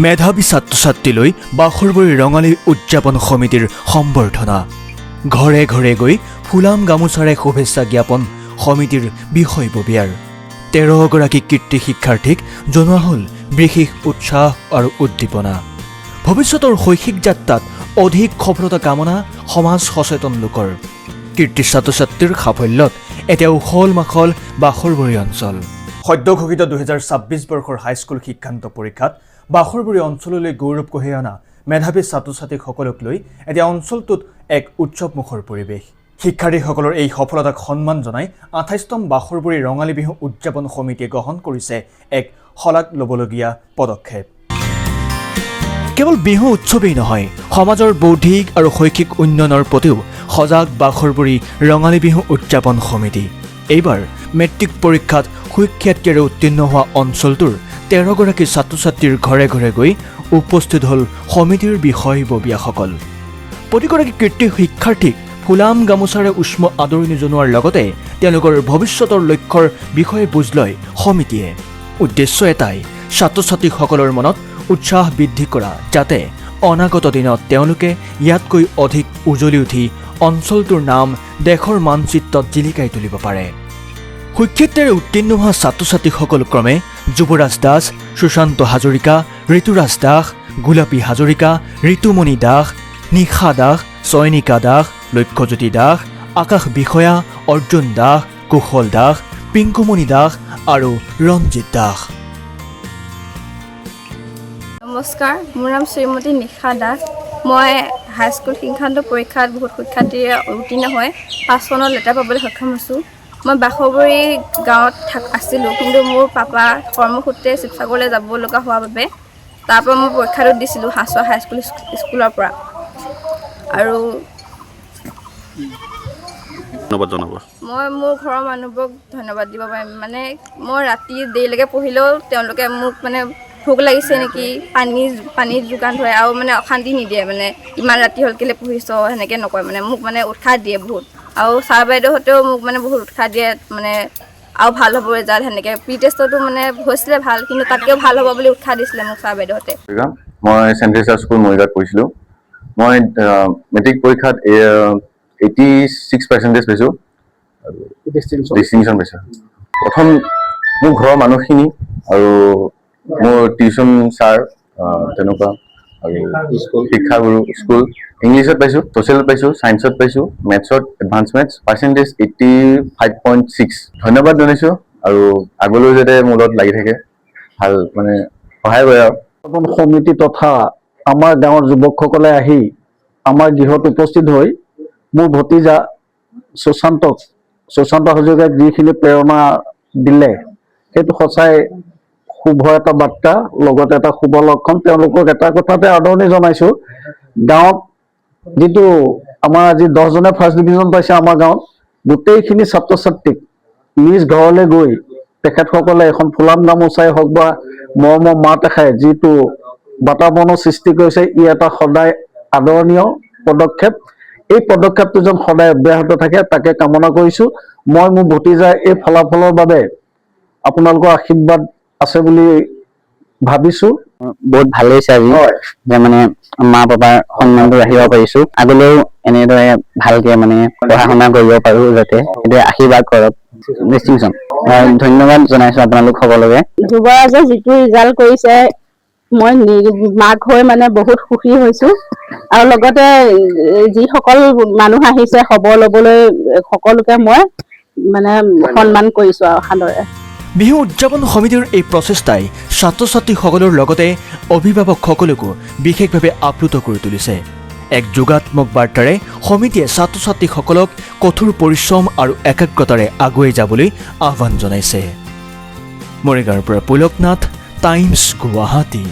মেধাৱী ছাত্ৰ ছাত্ৰীলৈ বাখৰবুৰি ৰঙালী উদযাপন সমিতিৰ সম্বৰ্ধনা ঘৰে ঘৰে গৈ ফুলাম গামোচাৰে শুভেচ্ছা জ্ঞাপন সমিতিৰ বিষয়ববীয়াৰ 13 গৰাকী কীৰ্তি শিক্ষাৰ্থীক জনোৱা হ'ল বিশেষ উৎসাহ আৰু উদ্দীপনা ভৱিষ্যতৰ শৈক্ষিক যাত্ৰাত অধিক সফলতা কামনা সমাজ সচেতন লোকৰ কীৰ্তি ছাত্ৰ ছাত্ৰীৰ সাফল্যত এতিয়া উখল মাখল বাখৰবুৰি অঞ্চল সদ্য ঘোষিত 2026 বৰ্ষৰ হাইস্কুল শিক্ষান্ত পৰীক্ষাত বাখৰবুৰি অঞ্চললৈ গৌৰৱ কঢ়িয়াই অনা মেধাৱী ছাত্ৰ ছাত্ৰীসকলক লৈ এতিয়া অঞ্চলটোত এক উৎসৱমুখৰ পৰিৱেশ শিক্ষাৰ্থীসকলৰ এই সফলতাক সন্মান জনাই 28তম বাখৰবুৰি ৰঙালী বিহু উদযাপন সমিতিয়ে গ্ৰহণ কৰিছে এক শলাগ ল'বলগীয়া পদক্ষেপ কেৱল বিহু উৎসৱেই নহয় সমাজৰ বৌদ্ধিক আৰু শৈক্ষিক উন্নয়নৰ প্ৰতিও সজাগ বাখৰবুৰি ৰঙালী বিহু উদযাপন সমিতি এইবাৰ মেট্ৰিক পৰীক্ষাত সুখ্যাতিৰে উত্তীৰ্ণ হোৱা অঞ্চলটোৰ 13 গৰাকী ছাত্ৰ ছাত্ৰীৰ ঘৰে ঘৰে গৈ উপস্থিত হ'ল সমিতিৰ বিষয়ববীয়াসকল প্ৰতিগৰাকী কীৰ্তি শিক্ষাৰ্থীক ফুলাম গামোচাৰে উষ্ম আদৰণি জনোৱাৰ লগতে তেওঁলোকৰ ভৱিষ্যতৰ লক্ষ্যৰ বিষয়ে বুজ লয় সমিতিয়ে উদ্দেশ্য এটাই ছাত্ৰ ছাত্ৰীসকলৰ মনত উৎসাহ বৃদ্ধি কৰা যাতে অনাগত দিনত তেওঁলোকে ইয়াতকৈ অধিক উজ্বলি উঠি অঞ্চলটোৰ নাম দেশৰ মানচিত্ৰত জিলিকাই তুলিব পাৰে সুখ্যাতিৰে উত্তীৰ্ণ হোৱা ছাত্ৰ ছাত্ৰীসকল ক্ৰমে যুৱৰাজ দাস সুশান্ত হাজৰিকা ঋতুৰাজ দাস গোলাপী হাজৰিকা ঋতুমণি দাস নিশা দাস চয়নিকা দাস লক্ষ্যজ্যোতি দাস আকাশ বিষয়া অৰ্জুন দাস কুশল দাস পিংকুমণি দাস আৰু ৰঞ্জিত দাস নমস্কাৰ মোৰ নাম শ্ৰীমতী নিশা দাস মই হাইস্কুল শিক্ষান্ত পৰীক্ষাত বহুত সুখ্যাতিৰে উত্তীৰ্ণ হৈ 5 চনত লেটাৰ পাবলৈ সক্ষম হৈছোঁ মই বাখৰবুৰি গাঁৱত আছিলোঁ কিন্তু মোৰ পাপা কৰ্মসূত্ৰে শিৱসাগৰলৈ যাব লগা হোৱাৰ বাবে তাৰ পৰা মই পৰীক্ষাটো দিছিলোঁ হাছুৱা হাইস্কুল স্কুলৰ পৰা আৰু ধন্যবাদ জনাব মই মোৰ ঘৰৰ মানুহবোৰক ধন্যবাদ দিব পাৰিম মানে মই ৰাতি দেৰিলৈকে পঢ়িলেও তেওঁলোকে মোক মানে ভোক লাগিছে নেকি পানী যোগান ধৰে আৰু মানে অশান্তি নিদিয়ে মানে ইমান ৰাতি হ'ল কেলৈ পঢ়িছ সেনেকৈ নকয় মানে মোক মানে উৎসাহ দিয়ে বহুত আৰু ছাৰ বাইদেউহঁতেও মোক মানে বহুত উৎসাহ দিয়ে মানে আৰু ভাল হ'ব ৰিজাল্ট সেনেকৈ প্ৰি টেষ্টতো মানে হৈছিলে ভাল কিন্তু তাতকৈও ভাল হ'ব বুলি উৎসাহ দিছিলে মোক ছাৰ বাইদেউহঁতে মই চেণ্ট ট্ৰেছাৰ স্কুল মৰিগাঁৱত পঢ়িছিলোঁ মই মেট্ৰিক পৰীক্ষাত 86% পাইছোঁ আৰু ডিষ্টিংশ্যন পাইছোঁ প্ৰথম মোৰ ঘৰৰ মানুহখিনি আৰু মোৰ টিউশ্যন ছাৰ তেনেকুৱা আৰু শিক্ষাগুৰু স্কুল ইংলিছত পাইছোঁ ছ'চিয়েলত পাইছোঁ ছায়েন্সত পাইছোঁ মেথছত এডভান্স মেথছ পাৰ্চেণ্টেজ 85.6 ধন্যবাদ জনাইছোঁ আৰু আগলৈও যাতে মোৰ লগত লাগি থাকে ভাল মানে সহায় কৰে আৰু সমিতি তথা আমাৰ গাঁৱৰ যুৱকসকলে আহি আমাৰ গৃহত উপস্থিত হৈ মোৰ ভতিজা সুশান্ত হাজৰিকাক যিখিনি প্ৰেৰণা দিলে সেইটো সঁচাই শুভ এটা বাৰ্তা লগতে এটা শুভ লক্ষণ তেওঁলোকক এটা কথাতে আদৰণি জনাইছোঁ গাঁৱত যিটো আমাৰ আজি 10 জনে ফাৰ্ষ্ট ডিভিজন পাইছে আমাৰ গাঁৱত গোটেইখিনি ছাত্ৰ ছাত্ৰীক নিজ ঘৰলৈ গৈ তেখেতসকলে এখন ফুলাম গামোচাই হওক বা মৰমৰ মাত এষাৰে যিটো বাতাবৰণৰ সৃষ্টি কৰিছে ই এটা সদায় আদৰণীয় পদক্ষেপ এই পদক্ষেপটো যেন সদায় অব্যাহত থাকে তাকে কামনা কৰিছোঁ মই মোৰ ভতিজাৰ এই ফলাফলৰ বাবে আপোনালোকৰ আশীৰ্বাদ আছে বুলি ভাবিছোঁ বহুত ভাল হৈছে আজি যে মানে মা পাপাৰ সন্মানটো ৰাখিব পাৰিছোঁ আগলৈও এনেদৰে ভালকে মানে পঢ়া শুনা কৰিব পাৰোঁ যাতে এতিয়া আশীৰ্বাদ কৰক ডিষ্টিংশ্যন ধন্যবাদ জনাইছোঁ আপোনালোক সকলোকে যুৱৰাজে যিটো ৰিজাল্ট কৰিছে মই মাক হৈ মানে বহুত সুখী হৈছোঁ আৰু লগতে যিসকল মানুহ আহিছে খবৰ ল'বলৈ সকলোকে মই মানে সন্মান কৰিছোঁ আৰু সাদৰে বিহু উদযাপন সমিতিৰ এই প্ৰচেষ্টাই ছাত্ৰ ছাত্ৰীসকলৰ লগতে অভিভাৱকসকলকো বিশেষভাৱে আপ্লুত কৰি তুলিছে এক যোগাত্মক বাৰ্তাৰে সমিতিয়ে ছাত্ৰ ছাত্ৰীসকলক কঠোৰ পৰিশ্ৰম আৰু একাগ্ৰতাৰে আগুৱাই যাবলৈ আহ্বান জনাইছে মৰিগাঁৱৰ পৰা পুলকনাথ টাইমছ গুৱাহাটী।